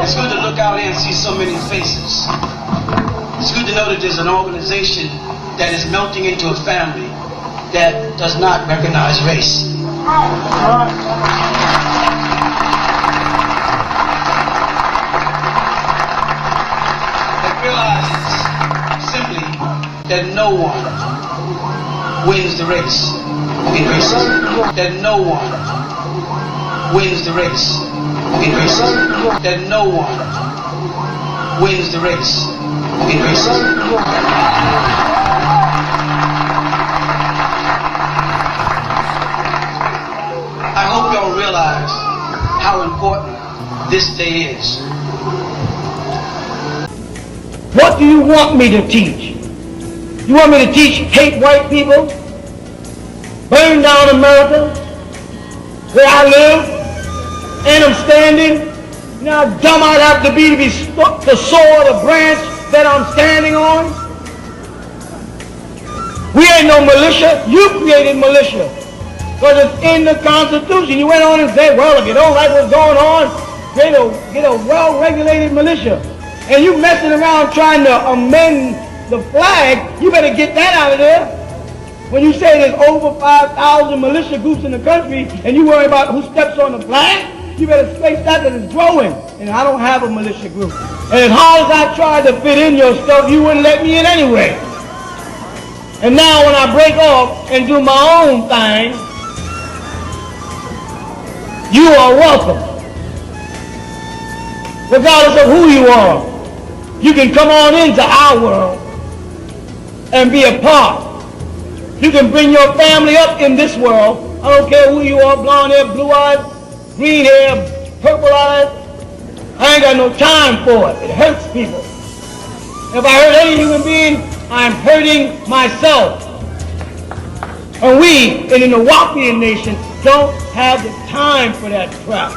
It's good to look out there and see so many faces. It's good to know that there's an organization that is melting into a family that does not recognize race. That realizes simply that no one wins the race in racism. That no one wins the race in racism. That no one wins the race in racism. I hope y'all realize how important this day is. What do you want me to teach? You want me to teach hate white people? Burn down America, where I live, and I'm standing? You know how dumb I'd have to be the sword, the branch that I'm standing on? We ain't no militia. You created militia. Because it's in the Constitution. You went on and said, well, if you don't like what's going on, get a well-regulated militia. And you messing around trying to amend the flag, you better get that out of there. When you say there's over 5,000 militia groups in the country and you worry about who steps on the flag, you better space that it's growing. And I don't have a militia group. And as hard as I tried to fit in your stuff, you wouldn't let me in anyway. And now when I break off and do my own thing, you are welcome. Regardless of who you are, you can come on into our world and be a part. You can bring your family up in this world. I don't care who you are, blonde hair, blue eyes, green hair, purple eyes. I ain't got no time for it. It hurts people. If I hurt any human being, I'm hurting myself. And we in the Nuwaupian nation don't have the time for that crap.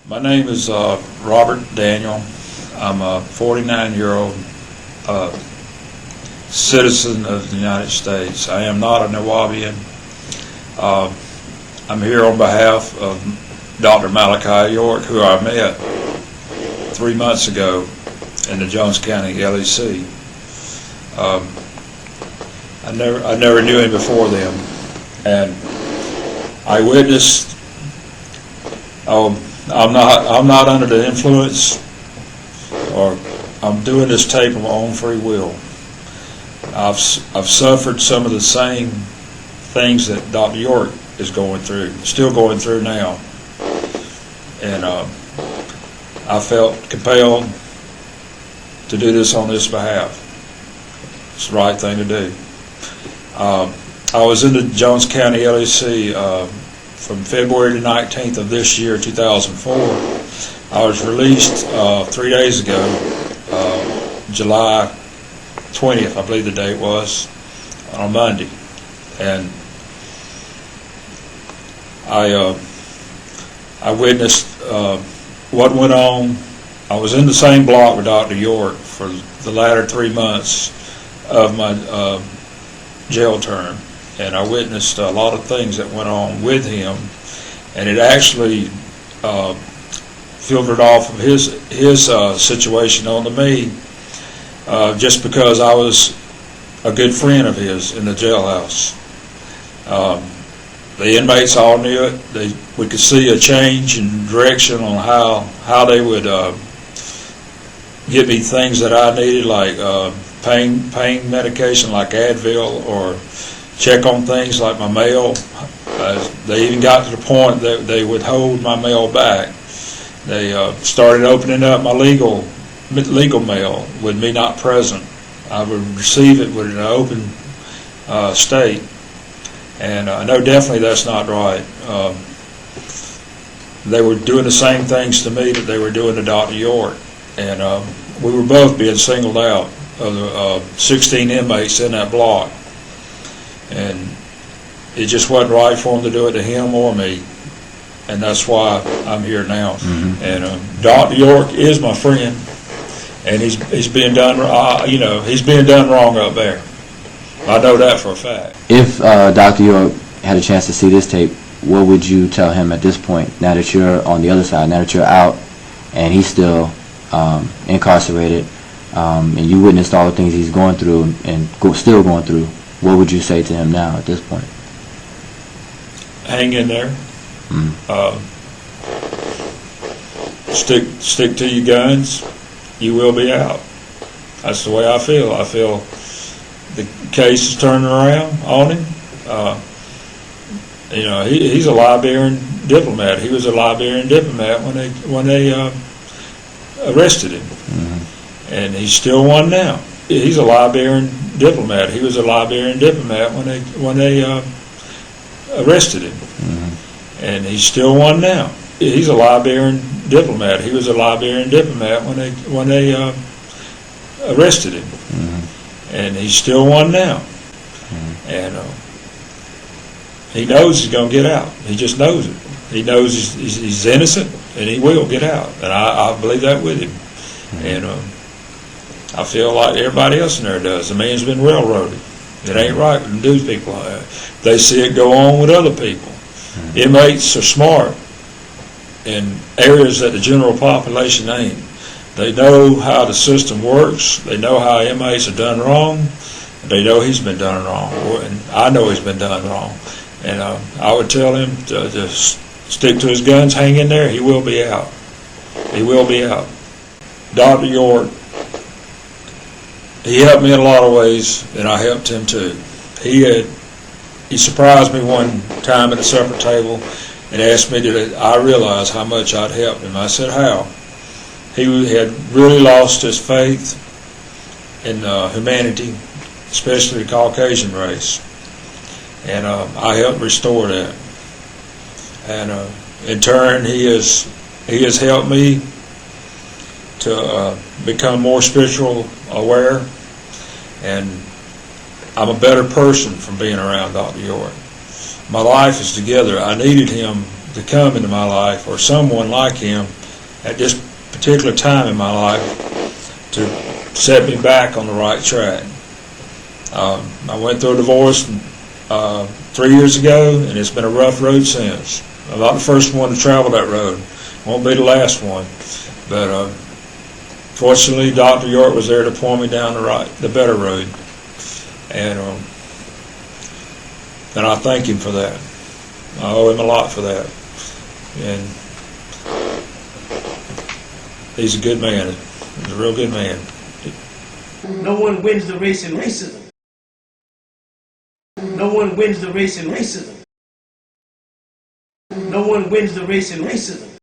My name is Robert Daniel. I'm a 49-year-old citizen of the United States. I am not a Nuwaubian. I'm here on behalf of Dr. Malachi York, who I met 3 months ago in the Jones County LEC. I never knew him before then, and I witnessed. I'm not under the influence, or I'm doing this tape of my own free will. I've suffered some of the same things that Dr. York is going through, still going through now, and I felt compelled to do this on his behalf. It's the right thing to do. I was in the Jones County LEC from February the 19th of this year, 2004. I was released 3 days ago, July 20th, I believe the date was, on Monday. And I witnessed what went on. I was in the same block with Dr. York for the latter 3 months of my jail term, and I witnessed a lot of things that went on with him, and it actually filtered off of his situation onto me, just because I was a good friend of his in the jailhouse. The inmates all knew it. We could see a change in direction on how they would give me things that I needed, like pain medication like Advil, or check on things like my mail. They even got to the point that they would hold my mail back. They started opening up my legal mail with me not present. I would receive it with an open state, and I know definitely that's not right. They were doing the same things to me that they were doing to Dr. York, and we were both being singled out of the 16 inmates in that block, and it just wasn't right for them to do it to him or me, and that's why I'm here now. Mm-hmm. And Dr. York is my friend, and he's being done, he's being done wrong up there, I know that for a fact. If Dr. York had a chance to see this tape, what would you tell him at this point, now that you're on the other side, now that you're out and he's still incarcerated, and you witnessed all the things he's going through and still going through, what would you say to him now at this point? Hang in there. Stick to your guns. You will be out. That's the way I feel. I feel the case is turning around on him. You know, he's a Liberian diplomat. He was a Liberian diplomat when they arrested him, and he's still one now. He's a Liberian diplomat. He was a Liberian diplomat when they arrested him, and he's still one now. He's a Liberian diplomat. He was a Liberian diplomat when they arrested him, and he's still one now. And he knows he's going to get out. He just knows it. He knows he's innocent, and he will get out. And I believe that with him. And I feel like everybody else in there does. The man's been railroaded. It ain't right when these people they see it go on with other people. Inmates are smart in areas that the general population ain't. They know how the system works. They know how inmates are done wrong. They know he's been done wrong, and I know he's been done wrong. And I would tell him to just stick to his guns, hang in there. He will be out. He will be out. Dr. York, he helped me in a lot of ways, and I helped him too. He surprised me one time at the supper table and asked me I realized how much I'd helped him. I said, how? He had really lost his faith in humanity, especially the Caucasian race. And I helped restore that. And in turn, he has helped me to become more spiritual aware, and I'm a better person from being around Dr. York. My life is together. I needed him to come into my life, or someone like him at this particular time in my life, to set me back on the right track. I went through a divorce 3 years ago, and it's been a rough road since. I'm not the first one to travel that road. Won't be the last one. But fortunately, Dr. York was there to point me down the better road. And I thank him for that. I owe him a lot for that. And he's a good man. He's a real good man. No one wins the race in racism. No one wins the race in racism. No one wins the race in racism.